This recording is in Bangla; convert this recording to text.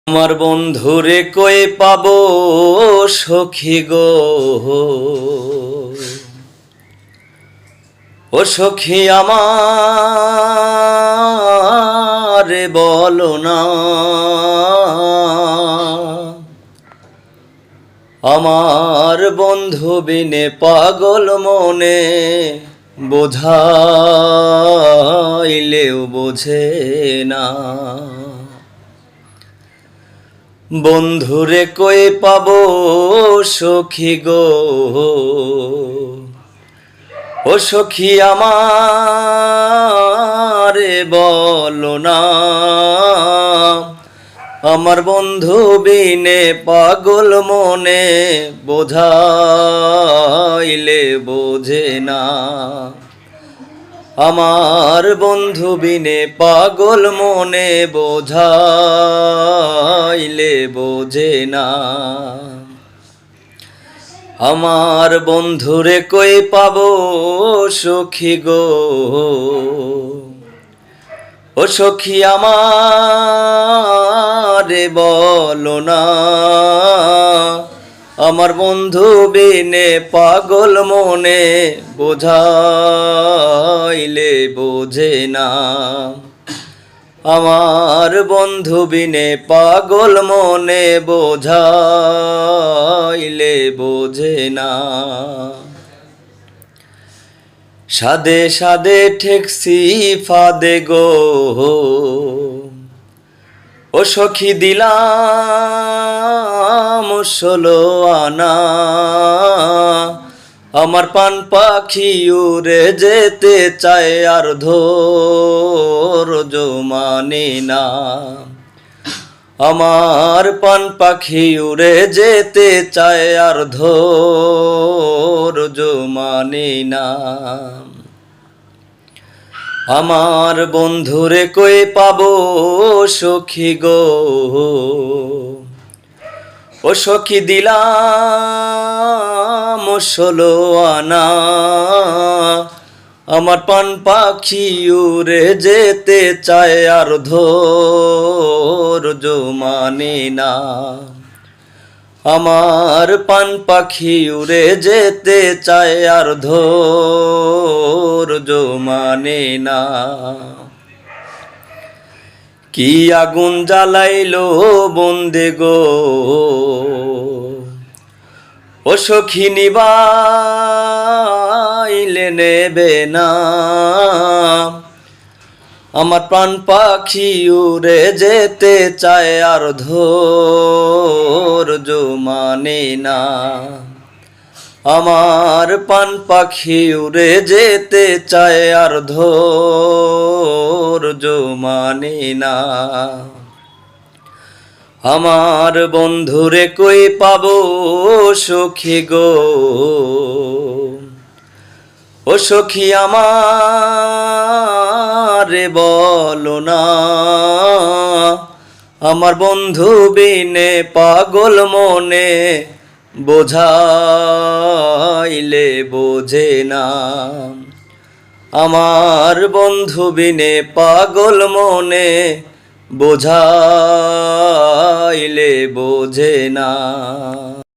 আমার বন্ধুরে কই পাবো সখী গো, ও সখী আমারে বলো না। আমার বন্ধু বিনে পাগল মনে বোঝাইলেও বোঝে না। বন্ধুরে কই পাবো সখী গো, ও সখী আমারে বলো না। আমার বন্ধু বিনে পাগল মনে বোঝাইলে বোঝে না। আমার বন্ধু বিনে পাগল মনে বোঝাইলে বোঝে না। আমার বন্ধুরে কই পাবো সখী গো, ও সখী আমারে বলো না। আমার বন্ধু বিনে পাগল মনে বোঝাইলে বোঝে না। আমার বন্ধু বিনে পাগল মনে বোঝাইলে বোঝে না। সাদে সাদে ঠেকছি ফাদে গো, ও সখী দিলাম 16 আনা। আমার পান পাখি উড়ে যেতে চায় আর ধৈর্য মানে না। আমার পান পাখি উড়ে যেতে চায় আর ধৈর্য মানে না। আমার বন্ধুরে কই পাবো সখী গো, ও সখী দিলাম 16 আনা। আমার পান পাখি উড়ে যেতে চায় আর ধৈর্য মানে না। আমার পান পাখি উড়ে যেতে চায় আর ধৈর্য মানে না। কি আগুন জ্বালাইলো বন্দে গো, ও সখী নিবাইলে নেবে না। আমার প্রাণ পাখি উড়ে যেতে চায় আর ধৈর্য মানে না। আমার প্রাণ পাখি উড়ে যেতে চায় আর ধৈর্য মানে না। আমার বন্ধুরে কই পাবো সখী গো, ও সখী আমারে বলো না। আমার বন্ধু বিনে পাগল মনে বোঝাইলে বোঝে না। আমার বন্ধু বিনে পাগল মনে বোঝাইলে বোঝে না।